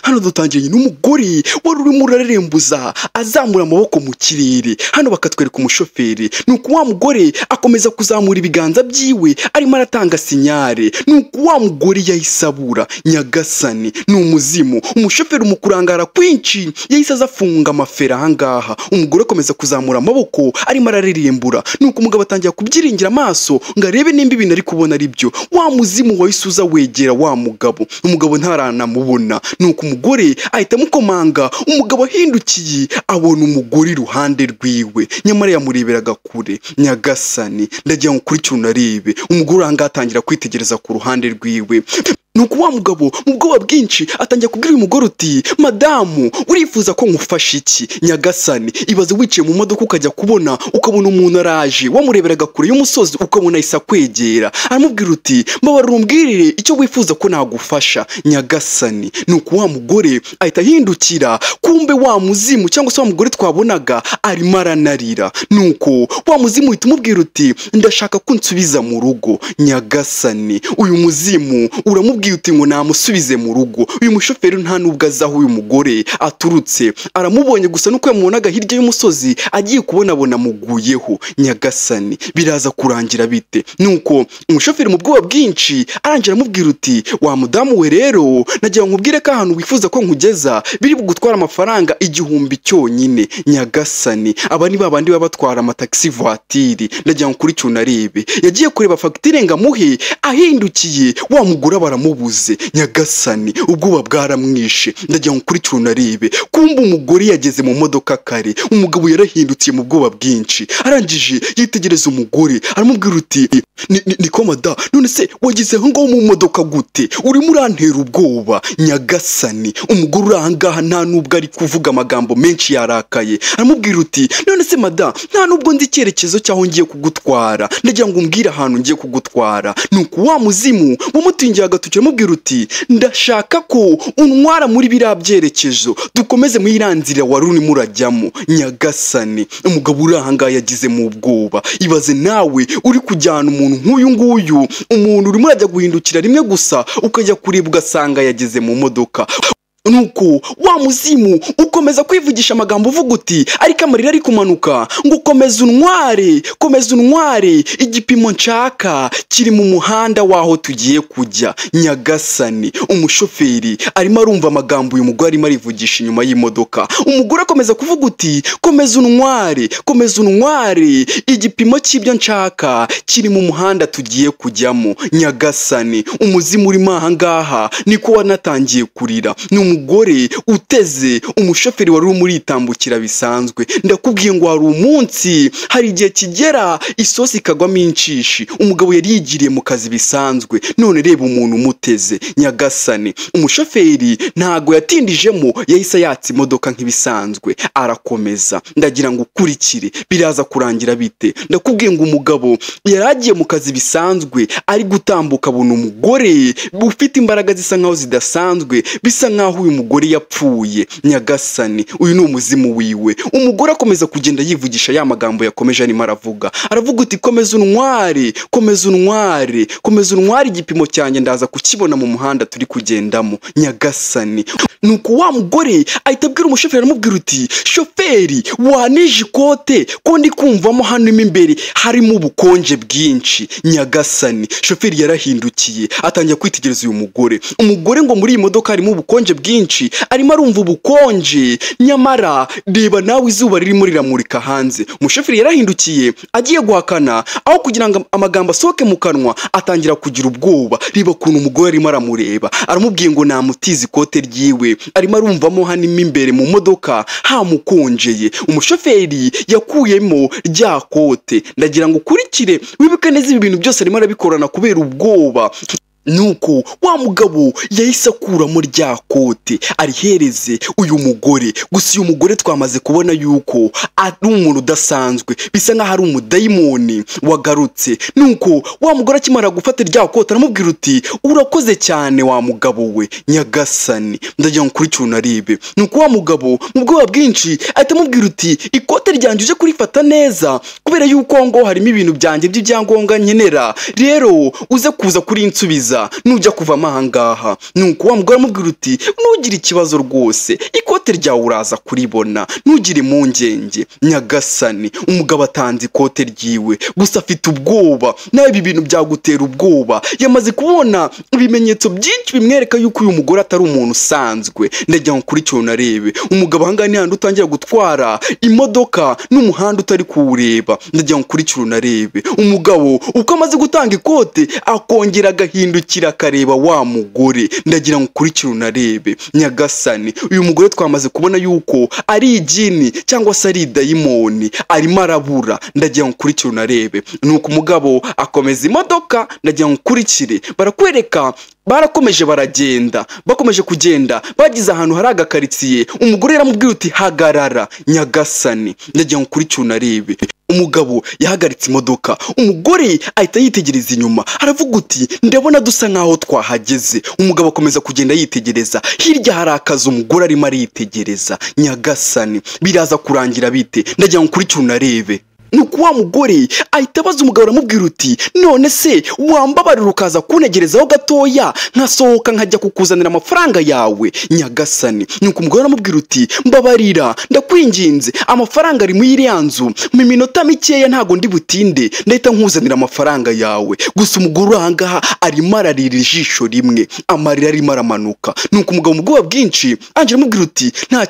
hano dutangiranye n'umugore wari urimo urarembuza azamura amaboko mu kirere. Hano bakatwereka umushoferi, nuko wa mugore akomeza kuzamura ibiganza byiwe arimo aratanga sinyare. Nuko wa mugore yahise abura. Nyagasani ni umuzimu. Umushoferi mu kurangara kwinshi yahise azafunga amafera ahangaha. Umugore akomeza kuzamura amaboko arimo araririmbura. Nuko umugabo atangira kubyiringira amaso ngo arebe nimba ibintu ari kubona ari byo. Wa muzimu wahise uza wegera wa mugabo. Umugabo ntaranamubona. Nuko umugore ahita amukomanga. Umugabo ahindukiye abona umugore iruhande rwiwe, nyamara yamureberaga kure. Nyagasani ndagira ngo ukurikire unarebe. Umugore ahangaha atangira kwitegereza ku ruhande rwiwe. Nuko wa mugabo mu bwoba bwinshi atangira kubwira uyu mugore uti, madamu urifuza ko nkufasha iki? Nyagasani ibaze wicaye mu modoka ukajya kubona ukabona umuntu araje wamureberaga kure y'umusozi ukabona isa kwegera. Aramubwira uti, mbabarira umbwirire icyo wifuza ko nagufasha. Nyagasani nuko wa mugore ahita ahindukira, kumbe wa muzimu cyangwa se wa mugore twabonaga arimo aranarira. Nuko wa muzimu uhita umubwira uti, ndashaka ko nsubiza mu rugo. Nyagasani uyu muzimu uramubwira uti ngo namusubize mu rugo. Uyu mushoferi nta nubwo azi aho uyu mugore aturutse, aramubonye gusa nuko yamubonaga hirya y'umusozi agiye kubonabona muguyeho. Nyagasani biraza kurangira bite? Nuko umushoferi mu bwoba bwinshi arangira amubwira uti, wa mudamu we rero nagira ngo nkubwire ko ahantu wifuza ko nkugeza biri bugutwara amafaranga 1000 cyonyine. Nyagasani aba ni babandi baba batwara amataxi voitire. Nagira ngo kuri cyunarebe yagiye kureba fagitire ngo amuhe, ahindukiye wa mugore baramubuze. Nyagasani ubwoba bwaramwishe. Ndagira ngo kuri cyunarebe kumbe umugore yageze mu modoka kare. Umugabo yarahindukiye mu bwoba bwinshi, arangije yitegereza umugore aramubwira uti, niko mada, none se wagize aho ngaho mu modoka gute? Urimo urantera ubwoba. Nyagasani umugore uri ahangaha nta nubwo ari kuvuga amagambo menshi, yarakaye. Aramubwira uti, none se mada, nta nubwo ndi icyerekezo cyaho ngiye kugutwara, ndagira ngo umbwire ahantu ngiye kugutwara. Nuko wa muzimu wamutingiye agatoki aramubwira uti, ndashaka ko untwara muri biriya byerekezo dukomeze muri iriya nzira wari urimo urajyamo. Nyagasani umugabo uri ahangaha yagize mu bwoba. Ibaze nawe uri kujyana umuntu nk'uyu nguyu, umuntu urimo urajya guhindukira rimwe gusa ukajya kureba ugasanga yageze mu modoka. Nuko wa muzimu ukomeza kwivugisha amagambo uvuga uti, ariko amarira ari kumanuka ngo komeza untware, komeza untware, igipimo nshaka kiri mu muhanda waho tugiye kujya. Nyagasani umushoferi arimo arumva amagambo uyu mugore arimo arivugisha inyuma y'imodoka. Umugore akomeza kuvuga uti, komeza untware, komeza untware, igipimo cy'ibyo nshaka kiri mu muhanda tugiye kujyamo. Nyagasani umuzimu urimo ahangaha niko wanatangiye kurira. Umugore uteze umushoferi wari umuritambukira bisanzwe. Ndakubwiye ngo hari umunsi, hari igihe kigera isosi ikagwamo inshishi. Umugabo yari yigiriye mu kazi bisanzwe, none reba umuntu umuteze. Nyagasani umushoferi ntago yatindijemo, yahise yatsa imodoka nk'ibisanzwe arakomeza. Ndagira ngo ukurikire biraza kurangira bite? Ndakubwiye ngo umugabo yari agiye mu kazi bisanzwe, ari gutambuka abona umugore ufite imbaraga zisa nkaho zidasanzwe, bisa nkaho uyu mugore yapfuye. Nyagasani uyu ni umuzimu wiwe. Umugore akomeza kugenda yivugisha ya magambo yakomeje arimo aravuga. Aravuga uti, komeza untware, komeza untware, komeza untware, igipimo cyanjye ndaza kukibona mu muhanda turi kugendamo. Nyagasani nuko wa mugore ahita abwira umushoferi aramubwira uti, shoferi wanije ikote ko ndi kumvamo hano imbere harimo ubukonje bwinshi. Nyagasani shoferi yarahindukiye atangira kwitegereza uyu mugore. Umugore ngo muri iyi modoka harimo ubukonje bwinshi, arimo arumva ubukonje, nyamara reba nawe izuba ririmo riramurika hanze. Umushoferi yarahindukiye agiye guhakana, aho kugira ngo amagambo asohoke mu kanwa atangira kugira ubwoba. Reba kuntu umugore arimo aramureba, aramubwiye ngo namutize ikote ryiwe, arimo arumvamo hano imbere mu modoka hamukonjeye. Umushoferi yakuyemo rya kote. Ndagira ngo ukurikire wibuke neza ibi bintu byose arimo arabikorana kubera ubwoba. Nuko wa mugabo yahise akuramo rya kote arihereze uyu mugore. Gusa uyu mugore twamaze kubona yuko ari umuntu udasanzwe, bisa nkaho ari umudayimoni wagarutse. Nuko wa mugore akimara gufata rya kote aramubwira uti, urakoze cyane wa mugabo we. Nyagasani ndagira ngo kuri cyunaribe. Nuko wa mugabo mu bwoba bwinshi ahita amubwira uti, ikote ryanjye uje kurifata neza kubera yuko ngo harimo ibintu byanjye by'ibyangombwa nkenera, rero uze kuza kuri insubiza neza nujya kuvamo ahangaha. Nuko wa mugore amubwira uti ntugire ikibazo rwose, ikote ryawe uraza kuribona, ntugire impungenge. Nyagasani, umugabo atanze ikote ryiwe, gusa afite ubwoba. Nawe ibi bintu byagutera ubwoba, yamaze kubona ibimenyetso byinshi bimwereka yuko uyu mugore atari umuntu usanzwe. Ndagira ngo kuri cyo narebe umugabo ahangaha ni handi utangira gutwara imodoka n'umuhanda utari kuwureba. Ndagira ngo kuri cyo narebe umugabo uko amaze gutanga ikote akongera agahindukira akareba wa mugore. Ndagira ngo kuri cyo narebe Nyagasani, uyu mugore twamaze kubona yuko ari igini cyangwa se ari dayimoni, arimo arabura. Ndagira ngo kuri cyo narebe. Nuko umugabo akomeza imodoka. Ndagira ngo kurikire barakwereka barakomeje baragenda, bakomeje kugenda bagize ahantu hari agakaritsiye. Umugore yaramubwiye uti hagarara. Nyagasani, ndagira ngo kuri cyo narebe umugabo yahagaritse imodoka. Umugore ahita yitegereza inyuma, aravuga uti ndabona dusa nkaho twahageze. Umugabo akomeza kugenda yitegereza, hirya hari akazi umugore arimo aritegereza. Nyagasani, biraza kurangira bite? Ndagira ngo kuri cyo narebe. Nuko wa mugore ahita abaza umugabo aramubwira uti none se wambabarira ukaza kuntegerezaho gatoya nkasohoka nkajya kukuzanira amafaranga yawe? Nyagasani, nuko umugore aramubwira uti mbabarira ndakwinginze, amafaranga ari muri iriya nzu, mu minota mikeya ntago ndi butinde ndahita nkuzanira amafaranga yawe. Gusa umugore ahangaha arimo ararira ijisho rimwe, amarira arimo aramanuka. Nuko umugabo mu bwoba bwinshi anje aramubwira uti nta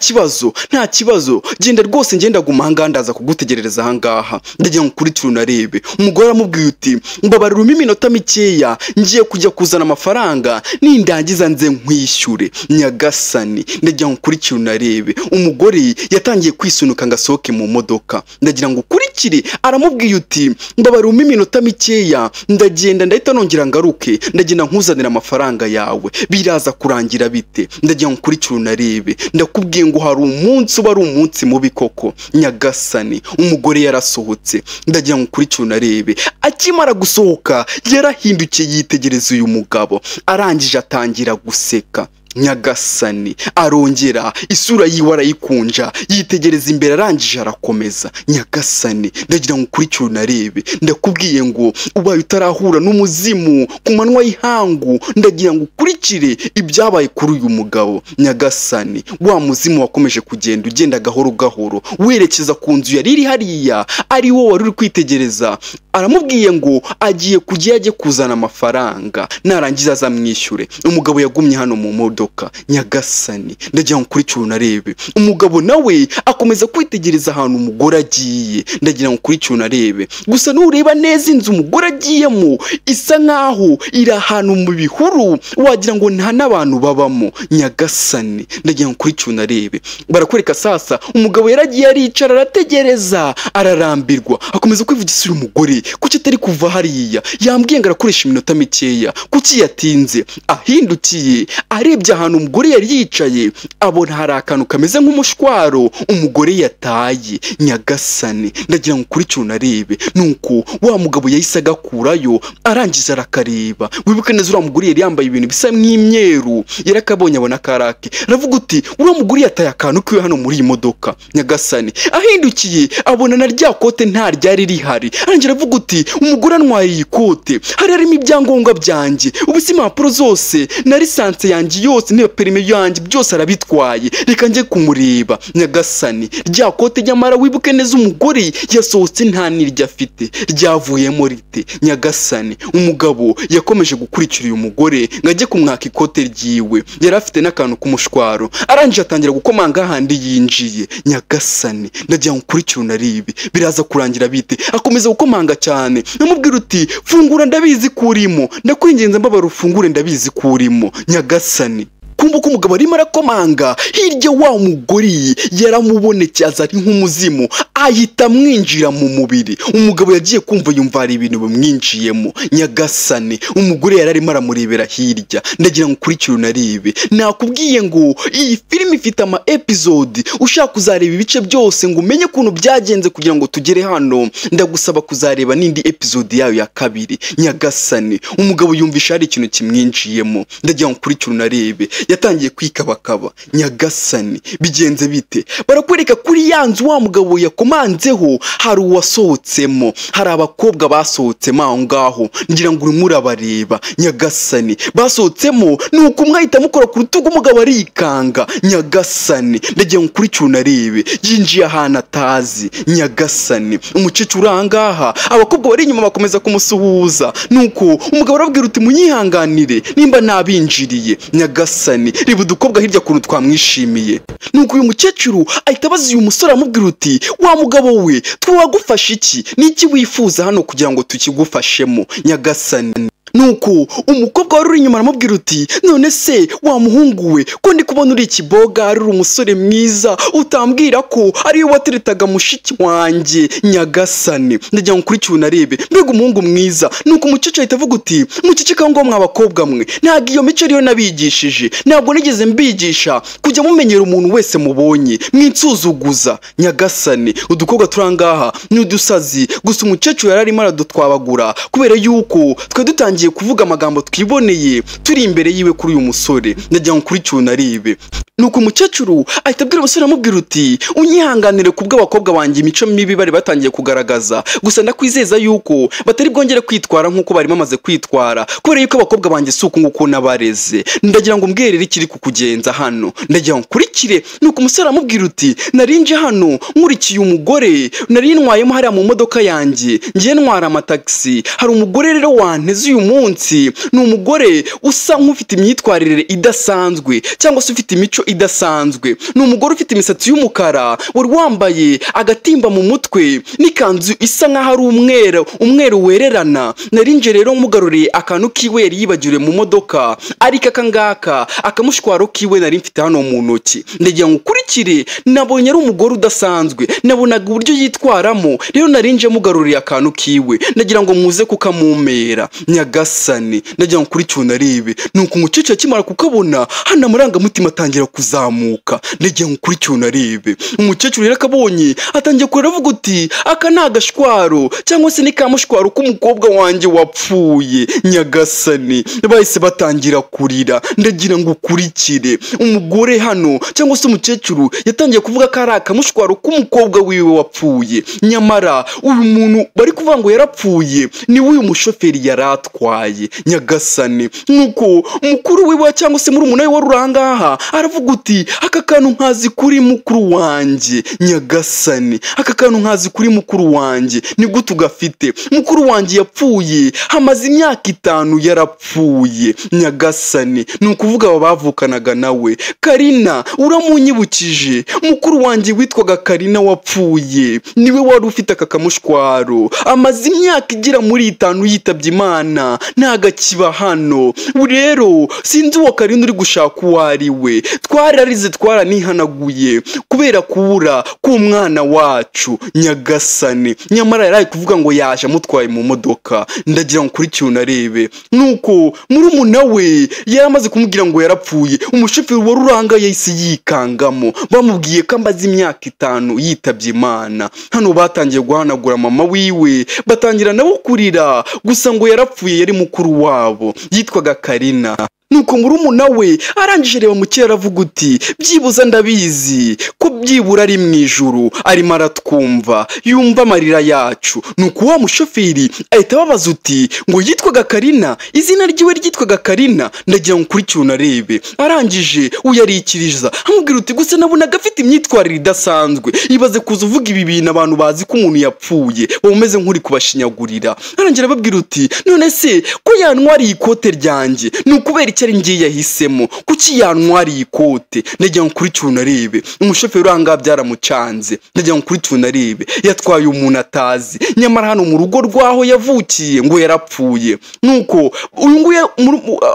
kibazo, genda rwose, ngenda guma ahangaha ndaza kugutegerereza ahangaha. Ndagira ngo kuri cyo narebe umugore aramubwiye uti mbabarira iminota mikeya ngiye kujya kuzana amafaranga, nindangiza nze nkwishyure. Nyagasani, ndagira ngo kuri cyo narebe umugore yatangiye kwisunuka ngo asohoke mu modoka. Ndagira ngo kurikire aramubwiye uti mbabarira iminota mikeya ndagenda ndahita nongera ngaruke, ndagenda nkuzanira amafaranga yawe. Biraza kurangira bite? Ndagira ngo kuri cyo narebe ndakubwiye ngo hari umunsi uba ari umunsi mubi koko. Nyagasani, umugore yarasohotse. Ndagira ngo kuri cyo narebe akimara gusohoka yarahindukiye yitegereza uyu mugabo, arangije atangira guseka. Nyagasani, arongera isura yiwe arayikunja yitegereza imbere, arangije arakomeza. Nyagasani, ndagira ngo kuri cyo narebe ndakubwiye ngo ubaye utarahura n'umuzimu ku manywa y'ihangu. Ndagira ngo ukurikire ibyabaye kuri uyu mugabo. Nyagasani, wa muzimu wakomeje kugenda ugenda gahoro gahoro werekeza ku nzu yari iri hariya, ari wo wari uri kwitegereza. Aramubwiye ngo agiye kujya ajye kuzana amafaranga, narangiza azamwishyure. Umugabo yagumye hano mu modoka. Nyagasani, ndagira ngo kuri cyo narebe umugabo nawe akomeza kwitegereza ahantu umugore agiye. Ndagira ngo kuri cyo narebe gusa nureba neza inzu umugore agiyemo isa nkaho iri ahantu mu bihuru, wagira ngo nta n'abantu babamo. Nyagasani, ndagira ngo kuri cyo narebe barakwereka sasa umugabo yaragiye aricara arategereza, ararambirwa, akomeza kwivugisha uyu mugore kuki atari kuva hariya, yambwiye ngo arakoresha iminota mikeya, kuki yatinze? Ahindukiye arebye ahantu umugore yari yicaye, abona hari akantu kameze nk'umushwaro umugore yataye. Nyagasani, ndagira ngo kuri cyo narebe nuko wa mugabo yahise agakurayo, arangije arakareba. Wibuke neza uriya mugore yari yambaye ibintu bisa nk'imyeru, yarakabonye abona karake, aravuga uti uriya mugore yataye akantu kiwe hano muri iyi modoka. Nyagasani, ahindukiye abona na rya kote nta ryari rihari, arangije aravuga uti umugore antwaye iyi kote, harimo ibyangombwa byanjye, ubuse impapuro zose na lisansi yanjye yose niba perime yanjye byose arabitwaye, reka njye kumureba. Nyagasani, rya kote nyamara wibuke neza umugore yasohotse nta niryo afite, ryavuyemo rite? Nyagasani, umugabo yakomeje gukurikira uyu mugore ngo ajye kumwaka ikote ryiwe, yari afite n'akantu k'umushwaro, arangije atangira gukomanga ahandi yinjiye. Nyagasani, ndagira ngo kuri cyo narebe biraza kurangira bite? Akomeza gukomanga cyane, namubwira uti fungura ndabizi kurimo, ndakwinginze mbabarira ufungure ndabizi kurimo. Nyagasani, kumbuka umugabo arimo arakomanga, hirya wa mugore yaramubonekeye aza ari nk'umuzimu, ahita amwinjira mu mubiri. Umugabo yagiye kumva yumva hari ibintu bimwinjiyemo. Nyagasani, umugore yari arimo aramurebera hirya. Ndagira ngo kuri cyo narebe nakubwiye ngo iyi filime ifite ama episode, ushaka kuzareba ibice byose ngo umenye ukuntu byagenze kugira ngo tugere hano, ndagusaba kuzareba n'indi episode yayo ya kabiri. Nyagasani, umugabo yumvisha hari ikintu kimwinjiyemo. Ndagira ngo kuri cyo narebe yatangiye kwikabakaba. Nyagasani, bigenze bite? Barakwereka kuri ya nzu wa mugabo yakomanzeho hari uwasohotsemo, hari abakobwa basohotsemo aho ngaho, ngira ngo urimo urabareba. Nyagasani, basohotsemo nuko umwe ahita amukora ku rutugu, umugabo arikanga. Nyagasani, ndagira ngo kuri cyunarebe yinjiye ahantu atazi. Nyagasani, umukecuru ahangaha abakobwa bari inyuma bakomeza kumusuhuza, nuko umugabo arabwira uti munyihanganire nimba nabinjiriye. Nyagasani, reba udukobwa hirya kuntu twamwishimiye. Nuko uyu mukecuru ahita abaza uyu musore amubwira uti wa mugabo we, twagufasha iki? Niki wifuza hano kugira ngo tukigufashemo? Nyagasani, nuko umukobwa wari uri inyuma aramubwira uti none se wa muhungu we, ko ndi kubona uri ikiboga, ari umusore mwiza, utambwira ko ariyo wateretaga mushiki wanjye? Nyagasani, ndagira ngo kuri cyunarebe mbega umuhungu mwiza. Nuko umukecuru ahita avuga uti muceceka ngo mwa bakobwa mwe, ntabwo iyo mico ariyo nabigishije, ntabwo nigeze mbigisha kujya mumenyera umuntu wese mubonye mwinsuzuguza. Nyagasani, udukobwa turangaha ni udusazi, gusa umukecuru yari arimo aradutwabagura kubera yuko twe dutangiye kuvuga amagambo twiboneye turi imbere yiwe kuri uyu musore. Ndagira ngo kuri cyunarebe. Nuko umukecuru ahita abwira umusore amubwira uti unyihanganire kubwo abakobwa banjye imico mibi bari batangiye kugaragaza, gusa ndakwizeza yuko batari bwongere kwitwara nk'uko bari bamaze kwitwara, kubera yuko abakobwa banjye si uko nguko nabareze. Ndagira ngo mbwirire ikiri kukugenza hano, ndagira ngo nkurikire. Nuko umusore amubwira uti narinje hano nkurikiye umugore nari ntwayemo hariya mu modoka yanjye, ngiye ntwara amatagisi. Hari umugore rero wanteze uyu munsi, ni umugore usa nk'ufite imyitwarire idasanzwe cyangwa se ufite imico idasanzwe. Ni umugore ufite imisatsi y'umukara, wari wambaye agatimba mu mutwe n'ikanzu isa nk'aho ari umweru wererana. Narinje rero mugaruriye akantu kiwe yari yibagiriwe mu modoka, ariko akangaka akamushwaro kiwe nari mfite hano mu ntoki. Ndagira ngo ukurikire, nabonye ari umugore udasanzwe, nabonaga uburyo yitwaramo, rero narinje mugaruriye akantu kiwe, ndagira ngo muze kukamumera. Nyagasani, ndagira ngo kuri cyunarebe. Nuko umukecuru akimara kukabona hano amarangamutima atangira kuzamuka. Ndagira ngo kuri cyunarebe. Umukecuru rero akabonye atangiye kurira avuga uti aka ni agashwaro cyangwa se ni kamushwaro k'umukobwa wanjye wapfuye. Nyagasani, bahise batangira kurira. Ndagira ngo ukurikire, umugore hano cyangwa se umukecuru yatangiye kuvuga ko ari akamushwaro k'umukobwa wiwe wapfuye, nyamara uyu muntu bari kuvuga ngo yarapfuye ni uyu mushoferi yari atwaye. Nyagasani, nuko mukuru wiwe cyangwa se muri umuntu wari urangaha aravuga uti aka kantu nkazi kuri mukuru wanjye. Nyagasani, aka kantu nkazi kuri mukuru wanjye, ni gute ugafite? Mukuru wanjye yapfuye hamaze imyaka 5 yarapfuye. Nyagasani, ni ukuvuga aba bavukanaga nawe. Karina, uramunyibukije, mukuru wanjye witwaga Karina wapfuye niwe wari ufite aka kamushwaro, amaze imyaka igera muri 5 yitabye Imana, ntagakiba hano. Rero sinzi uwo Karina uri gushaka uwo ari we, twararize twaranihanaguye kubera kubura k'umwana wacu. Nyagasani, nyamara yari kuvuga ngo yaje amutwaye mu modoka. Ndagira ngo kuri cyunarebe. Nuko murumuna we yaramaze kumubwira ngo yarapfuye, umushoferi wari uranga yahise yikangamo, bamubwiye ko amaze imyaka 5 yitabye Imana. Hano batangiye guhanagura mama wiwe, batangira nabo kurira, gusa ngo yarapfuye yari mukuru wabo yitwaga Karina. Nuko murumuna we arangije reba mukera aravuga uti byibuza ndabizi ko byibura ari mu ijuru, arimo aratwumva, yumva amarira yacu. Nuko wa mushoferi ahita babaza uti ngo yitwaga Karina, izina ryiwe ryitwaga Karina? Ndagira ngo kuri cyunarebe. Arangije uyarikiriza amubwira uti gusa nabonaga afite imyitwarire idasanzwe, ibaze kuza uvuga ibi bintu abantu bazi ko umuntu yapfuye bameze nk'uri kubashinyagurira. Arangira ababwira uti none se ko yantwariye ikote ryanjye ni ukubera ari ngiye yahisemo, kuki yantwariye ikote? Ndagira ngo kuri cyunarebe. Umushoferi uranga byaramucanze. Ndagira ngo kuri cyunarebe, yatwaye umuntu atazi, nyamara hano mu rugo rwaho yavukiye ngo yarapfuye. Nuko uyu nguye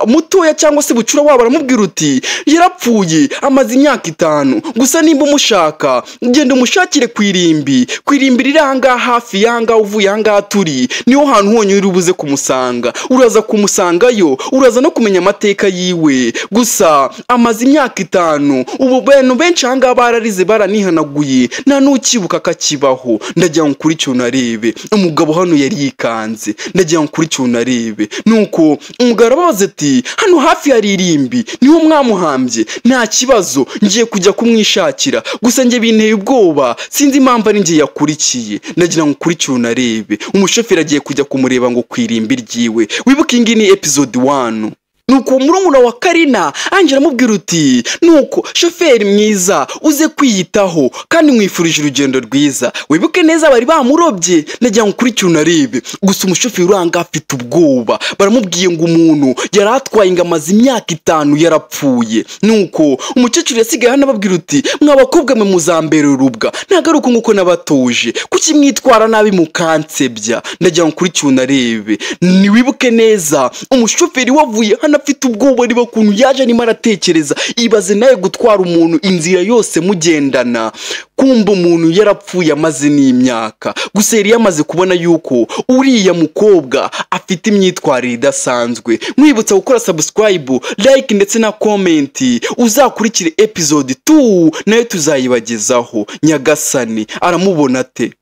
mutoya cyangwa se bucura wabo aramubwira uti yarapfuye amaze imyaka 5, gusa nimba umushaka genda umushakire kwirimbi riri ahangaha hafi yanga uvuye ahangaha turi, niho hantu honyine uri buze kumusanga. Uraza kumusangayo, uraza no kumenya amateka amateka yiwe gusa amaze imyaka 5 ubu bantu benshi ahangaha bararize baranihanaguye nta n'ukibuka akakibaho. Ndagira ngo kuri cyo narebe umugabo hano yari yikanze, ndagira ngo kuri cyo narebe nuko umugabo arabaza ati hano hafi hari irimbi niho mwamuhambye, nta kibazo ngiye kujya kumwishakira gusa nge binteye ubwoba sinzi impamvu ari ngiye yakurikiye. Ndagira ngo kuri cyo narebe umushoferi agiye kujya kumureba ngo kwirimbi ryiwe. Wibuke ingi ni episode 1. Nuko murumuna wa Karina Angela amubwira uti nuko shoferi mwiza uze kwiyitaho kandi mwifurije urugendo rwiza. Wibuke neza bari bamurobye. Ndagira ngo kuri cyo narebe gusa umushoferi uranga afite ubwoba. Baramubwiye ngo umuntu yaratwaye ingamazi imyaka 5 yarapfuye. Nuko umukecuru yasigaye hano ababwira uti mwabakobwa mwe muzambere urubwa ntagaruka nguko nabatoje kuki mwitwara nabi mukansebya. Ndagira ngo kuri cyo narebe ni wibuke neza umushoferi wavuye hano afite ubwoba riba kuntu yaje arimo aratekereza. Ibaze nawe gutwara umuntu inzira yose mugendana kumba umuntu yarapfuye amaze n'imyaka gusa yari yamaze kubona yuko uriya mukobwa afite imyitwarire idasanzwe. Mwibutsa gukora subscribe, like ndetse na comment. Uzakurikire episode 2 nayo tuzayibagezaho. Nyagasani aramubona ate?